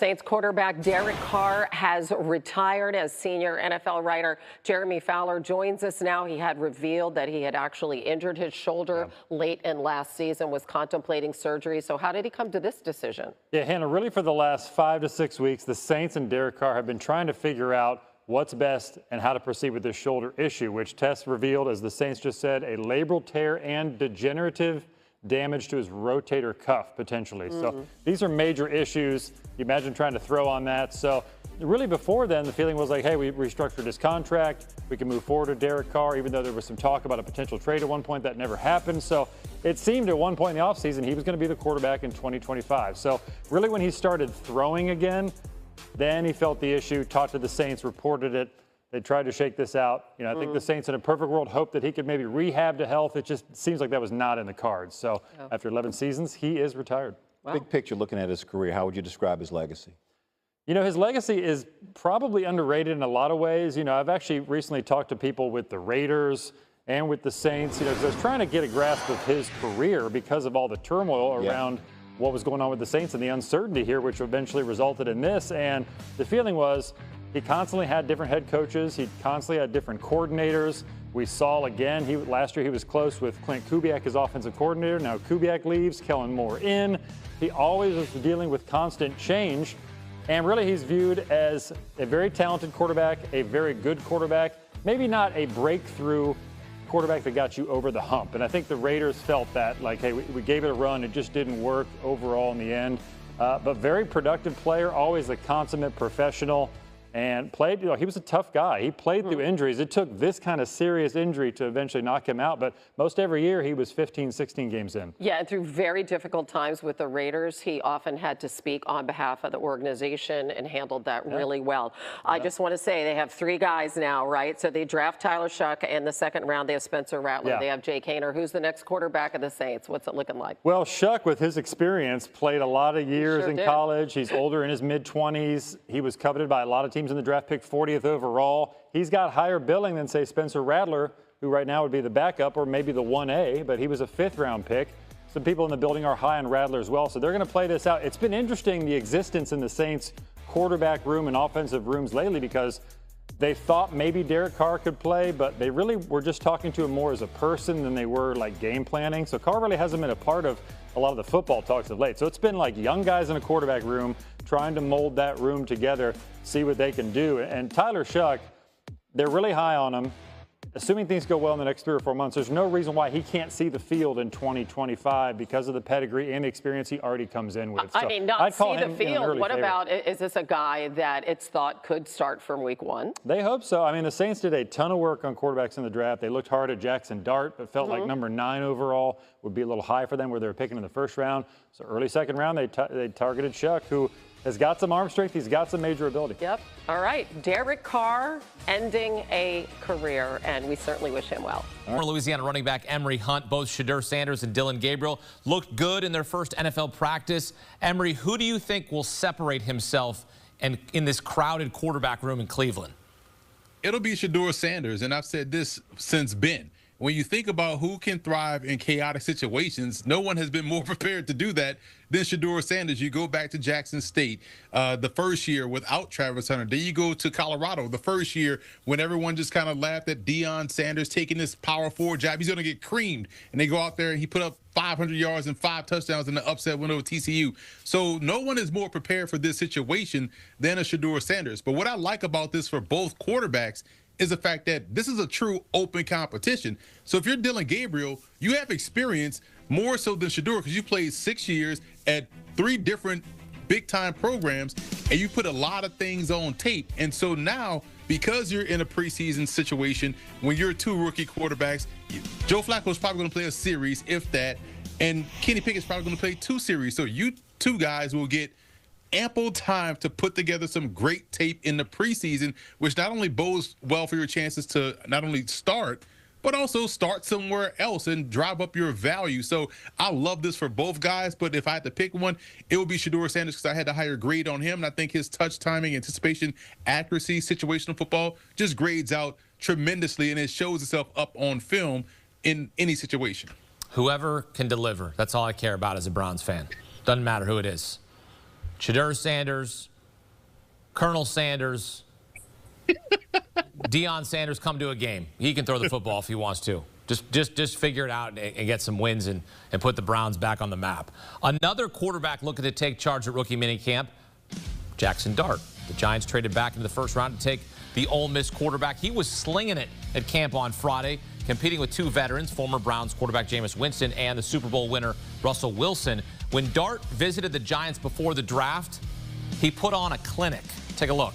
Saints quarterback Derek Carr has retired. As senior NFL writer Jeremy Fowler joins us now. He had revealed that he had actually injured his shoulder late in last season, was contemplating surgery. So how did he come to this decision? Yeah, Hannah, really for the last 5 to 6 weeks, the Saints and Derek Carr have been trying to figure out what's best and how to proceed with this shoulder issue, which tests revealed, as the Saints just said, a labral tear and degenerative damage to his rotator cuff, potentially. So these are major issues. You imagine trying to throw on that. So really before then, the feeling was like, hey, we restructured his contract. We can move forward with Derek Carr, even though there was some talk about a potential trade at one point. That never happened. So it seemed at one point in the offseason he was going to be the quarterback in 2025. So really when he started throwing again, then he felt the issue, talked to the Saints, reported it. They tried to shake this out. You know, I think the Saints in a perfect world hoped that he could maybe rehab to health. It just seems like that was not in the cards. So after 11 seasons, he is retired. Wow. Big picture, looking at his career, how would you describe his legacy? You know, his legacy is probably underrated in a lot of ways. You know, I've actually recently talked to people with the Raiders and with the Saints, you know, because I was trying to get a grasp of his career because of all the turmoil around what was going on with the Saints and the uncertainty here, which eventually resulted in this. And the feeling was, he constantly had different head coaches. He constantly had different coordinators. We saw again, last year he was close with Clint Kubiak, his offensive coordinator. Now Kubiak leaves, Kellen Moore in. He always was dealing with constant change. And really he's viewed as a very talented quarterback, a very good quarterback, maybe not a breakthrough quarterback that got you over the hump. And I think the Raiders felt that, like, hey, we gave it a run. It just didn't work overall in the end. But very productive player, always a consummate professional. And played, you know, he was a tough guy. He played through injuries. It took this kind of serious injury to eventually knock him out. But most every year he was 15, 16 games in. Yeah, and through very difficult times with the Raiders, he often had to speak on behalf of the organization and handled that really well. I just want to say they have 3 guys now, right? So they draft Tyler Shuck, and the second round they have Spencer Rattler. They have Jay Kaner. Who's the next quarterback of the Saints? What's it looking like? Well, Shuck, with his experience, played a lot of years in college. He's older, in his mid-20s. He was coveted by a lot of teams in the draft, picked 40th overall. He's got higher billing than, say, Spencer Rattler, who right now would be the backup or maybe the 1A, but he was a 5th-round pick. Some people in the building are high on Rattler as well, so they're going to play this out. It's been interesting, the existence in the Saints quarterback room and offensive rooms lately, because they thought maybe Derek Carr could play, but they really were just talking to him more as a person than they were like game planning. So Carr really hasn't been a part of a lot of the football talks of late. So it's been like young guys in a quarterback room trying to mold that room together, see what they can do. And Tyler Shuck, they're really high on him. Assuming things go well in the next 3 or 4 months, there's no reason why he can't see the field in 2025 because of the pedigree and the experience he already comes in with. I mean, not see the field. What about, is this a guy that it's thought could start from week 1? They hope so. I mean, the Saints did a ton of work on quarterbacks in the draft. They looked hard at Jackson Dart, but felt like number 9 overall would be a little high for them, where they were picking in the 1st round. So early 2nd round, they targeted Shuck, who has got some arm strength. He's got some major ability. Yep. All right. Derek Carr ending a career, and we certainly wish him well. Former Louisiana running back Emory Hunt, both Shedeur Sanders and Dillon Gabriel looked good in their first NFL practice. Emory, who do you think will separate himself in this crowded quarterback room in Cleveland? It'll be Shedeur Sanders, and I've said this since Ben. When you think about who can thrive in chaotic situations, no one has been more prepared to do that than Shedeur Sanders. You go back to Jackson State the first year without Travis Hunter. Then you go to Colorado the first year when everyone just kind of laughed at Deion Sanders taking this power forward job. He's going to get creamed. And they go out there and he put up 500 yards and 5 touchdowns in the upset win over TCU. So no one is more prepared for this situation than a Shedeur Sanders. But what I like about this for both quarterbacks is the fact that this is a true open competition. So if you're Dillon Gabriel, you have experience more so than Shedeur, because you played 6 years at 3 different big-time programs, and you put a lot of things on tape. And so now, because you're in a preseason situation, when you're 2 rookie quarterbacks, Joe Flacco's probably going to play a series, if that, and Kenny Pickett's probably going to play 2 series. So you 2 guys will get ample time to put together some great tape in the preseason, which not only bodes well for your chances to not only start, but also start somewhere else and drive up your value. So I love this for both guys, but if I had to pick one, it would be Shedeur Sanders, because I had a higher grade on him, and I think his touch timing, anticipation, accuracy, situational football just grades out tremendously, and it shows itself up on film in any situation. Whoever can deliver, that's all I care about as a Browns fan. Doesn't matter who it is. Shedeur Sanders, Colonel Sanders, Deion Sanders come to a game. He can throw the football if he wants to. Just figure it out and get some wins and put the Browns back on the map. Another quarterback looking to take charge at rookie minicamp, Jackson Dart. The Giants traded back into the first round to take the Ole Miss quarterback. He was slinging it at camp on Friday, competing with two veterans, former Browns quarterback Jameis Winston and the Super Bowl winner Russell Wilson. When Dart visited the Giants before the draft, he put on a clinic. Take a look.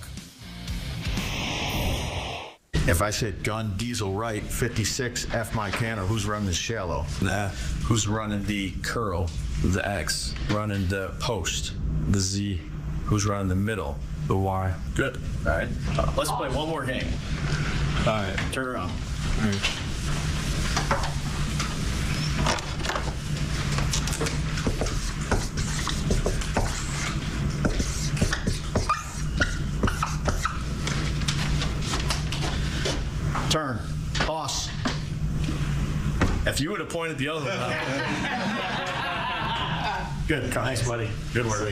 If I said gun, diesel right, 56, F my canner, who's running the shallow? The F. Who's running the curl? The X. Running the post? The Z. Who's running the middle? The Y. Good. All right. Let's play one more game. All right. Turn around. All right. Turn. Toss. If you would have pointed the other one out. Good. Thanks, buddy. Good work.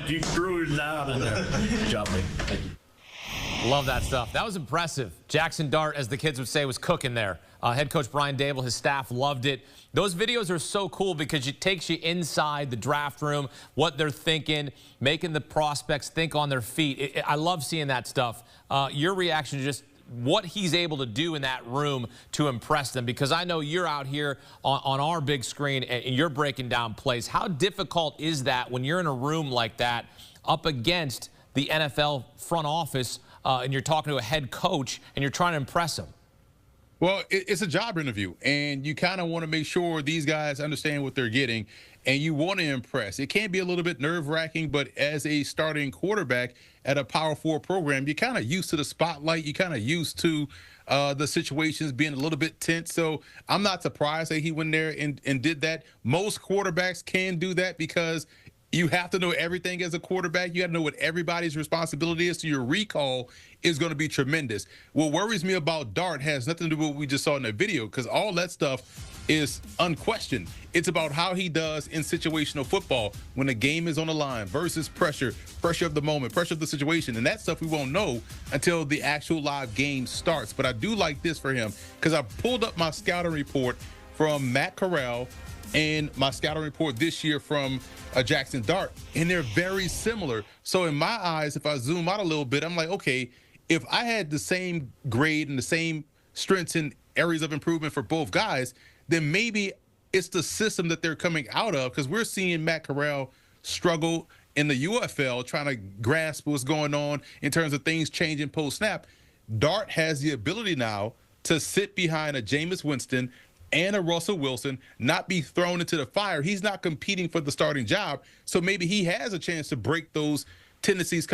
You threw it out in there. Good job, buddy. Thank you. Love that stuff. That was impressive. Jackson Dart, as the kids would say, was cooking there. Head coach Brian Dable, his staff loved it. Those videos are so cool because it takes you inside the draft room, what they're thinking, making the prospects think on their feet. I love seeing that stuff. Your reaction to just what he's able to do in that room to impress them, because I know you're out here on our big screen and you're breaking down plays. How difficult is that when you're in a room like that up against the NFL front office and you're talking to a head coach and you're trying to impress them? Well, it's a job interview, and you kind of want to make sure these guys understand what they're getting, and you want to impress. It can be a little bit nerve-wracking, but as a starting quarterback at a Power 4 program, you're kind of used to the spotlight. You're kind of used to the situations being a little bit tense. So I'm not surprised that he went there and did that. Most quarterbacks can do that because you have to know everything as a quarterback. You got to know what everybody's responsibility is. So your recall is going to be tremendous. What worries me about Dart has nothing to do with what we just saw in that video, because all that stuff is unquestioned. It's about how he does in situational football when the game is on the line versus pressure of the moment, pressure of the situation. And that stuff we won't know until the actual live game starts. But I do like this for him because I pulled up my scouting report from Matt Corral and my scouting report this year from Jackson Dart, and they're very similar. So in my eyes, if I zoom out a little bit, I'm like, okay, if I had the same grade and the same strengths and areas of improvement for both guys, then maybe it's the system that they're coming out of, because we're seeing Matt Corral struggle in the UFL trying to grasp what's going on in terms of things changing post-snap. Dart has the ability now to sit behind a Jameis Winston and a Russell Wilson, not be thrown into the fire. He's not competing for the starting job, so maybe he has a chance to break those tendencies